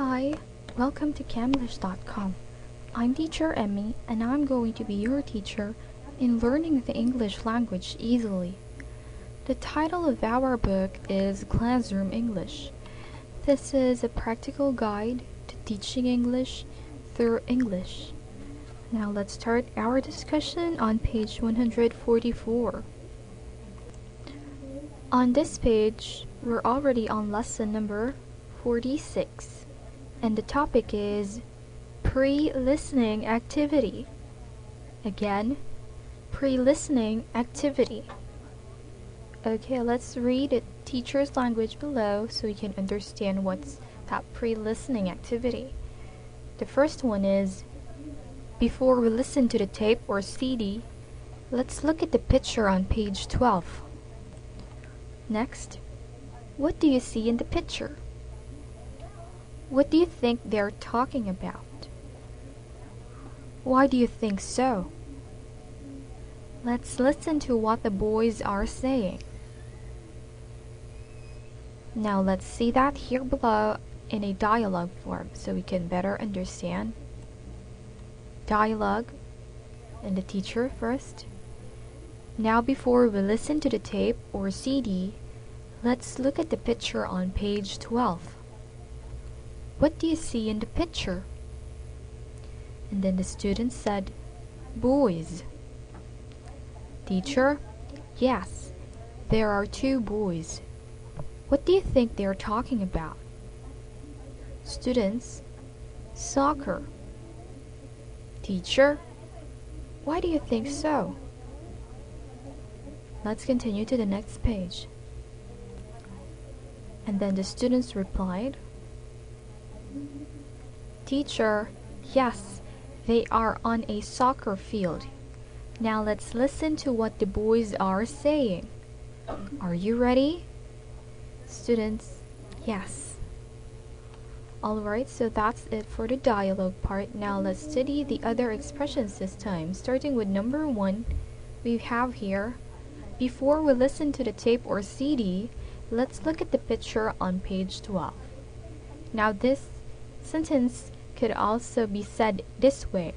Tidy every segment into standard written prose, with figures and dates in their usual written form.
Hi, welcome to Camlish.com. I'm teacher Emmy and I'm going to be your teacher in learning the English language easily. The title of our book is Classroom English. This is a practical guide to teaching English through English. Now let's start our discussion on page 144. On this page, we're already on lesson number 46. And the topic is pre-listening activity. Again, pre-listening activity. Okay, let's read the teacher's language below so you can understand what's that pre-listening activity. The first one is, before we listen to the tape or CD, let's look at the picture on page 12. Next, what do you see in the picture? What do you think they're talking about? Why do you think so? Let's listen to what the boys are saying. Now let's see that here below in a dialogue form so we can better understand. Dialogue and the teacher first. Now before we listen to the tape or CD, let's look at the picture on page 12. What do you see in the picture? And then the student said, boys. Teacher, yes, there are two boys. What do you think they are talking about? Students, soccer. Teacher, why do you think so? Let's continue to the next page. And then the students replied, Teacher, yes, they are on a soccer field. Now let's listen to what the boys are saying. Are you ready? Students, yes. Alright, so that's it for the dialogue part. Now let's study the other expressions this time. Starting with number 1, we have here, before we listen to the tape or CD, let's look at the picture on page 12. Now this sentence could also be said this way.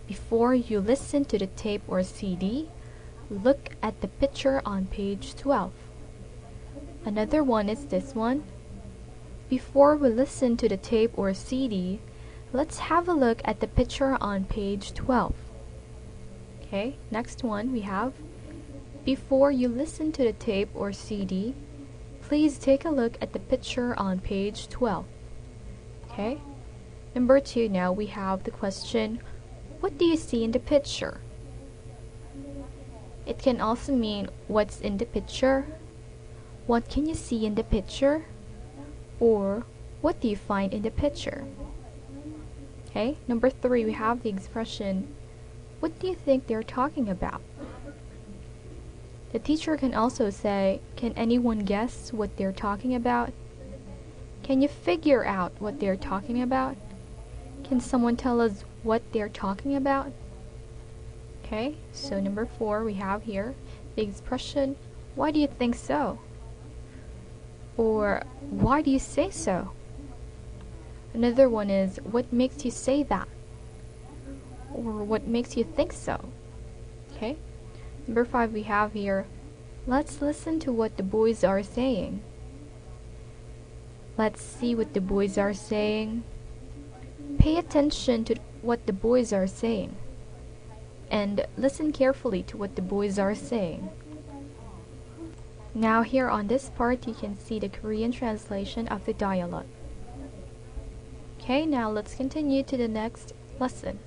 Before you listen to the tape or CD, look at the picture on page 12. Another one is this one. Before we listen to the tape or CD, let's have a look at the picture on page 12. Okay, next one we have, before you listen to the tape or CD, please take a look at the picture on page 12. Okay? Number 2, now we have the question, what do you see in the picture? It can also mean what's in the picture, what can you see in the picture, or what do you find in the picture? Okay? Number 3, we have the expression, what do you think they're talking about? The teacher can also say, can anyone guess what they're talking about? Can you figure out what they're talking about? Can someone tell us what they're talking about? Okay, so number 4 we have here the expression, why do you think so? Or why do you say so? Another one is, what makes you say that? Or what makes you think so? Okay, number 5 we have here, let's listen to what the boys are saying. Let's see what the boys are saying. Pay attention to what the boys are saying. And listen carefully to what the boys are saying. Now here on this part you can see the Korean translation of the dialogue. Okay, now let's continue to the next lesson.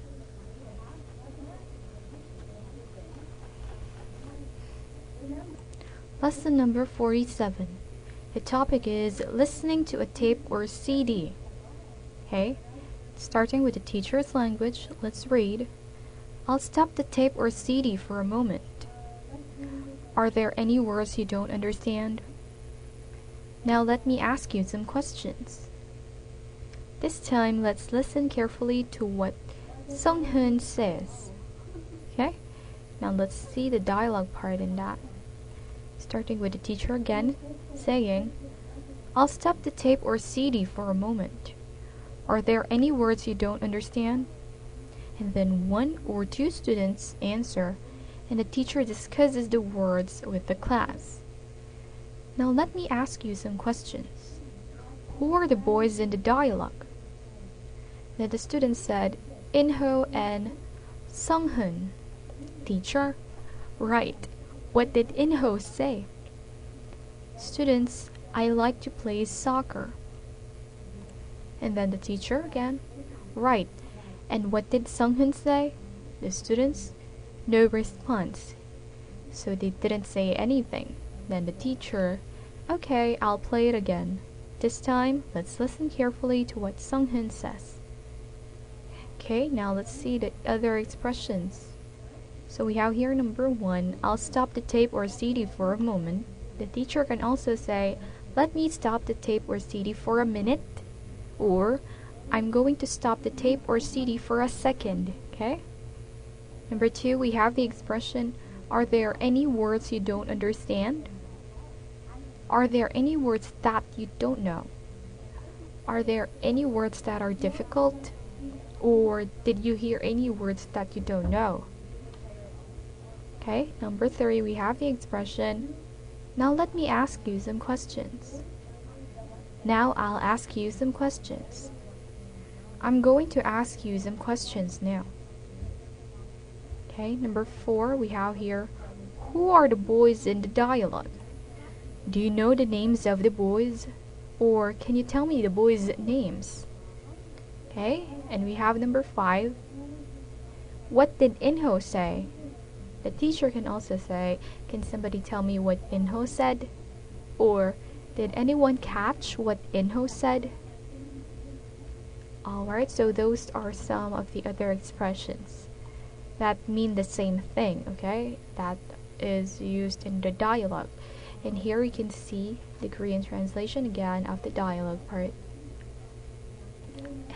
Lesson number 47. The topic is listening to a tape or CD. Okay, starting with the teacher's language, let's read. I'll stop the tape or CD for a moment. Are there any words you don't understand? Now let me ask you some questions. This time, let's listen carefully to what Sung-hoon says. Okay, now let's see the dialogue part in that. Starting with the teacher again, saying, I'll stop the tape or CD for a moment. Are there any words you don't understand? And then one or two students answer, and the teacher discusses the words with the class. Now let me ask you some questions. Who are the boys in the dialogue? Then the student said, Inho and Sunghoon. Teacher, right. What did Inho say? Students, I like to play soccer. And then the teacher again, right. And what did Sunghoon say? The students, no response. So they didn't say anything. Then the teacher, okay, I'll play it again. This time, let's listen carefully to what Sunghoon says. Okay, now let's see the other expressions. So we have here number 1, I'll stop the tape or CD for a moment. The teacher can also say, let me stop the tape or CD for a minute. Or, I'm going to stop the tape or CD for a second. Okay? Number 2, we have the expression, are there any words you don't understand? Are there any words that you don't know? Are there any words that are difficult? Or did you hear any words that you don't know? Okay, number 3, we have the expression, now let me ask you some questions. Now I'll ask you some questions. I'm going to ask you some questions now. Okay, number 4, we have here, who are the boys in the dialogue? Do you know the names of the boys? Or can you tell me the boys' names? Okay, and we have number 5. What did Inho say? The teacher can also say, can somebody tell me what Inho said? Or, did anyone catch what Inho said? Alright, so those are some of the other expressions that mean the same thing, okay? That is used in the dialogue. And here we can see the Korean translation again of the dialogue part.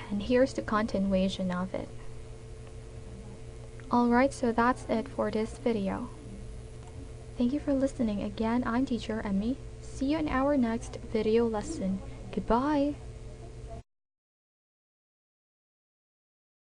And here's the continuation of it. Alright, so that's it for this video. Thank you for listening. Again, I'm Teacher Emmy. See you in our next video lesson. Goodbye!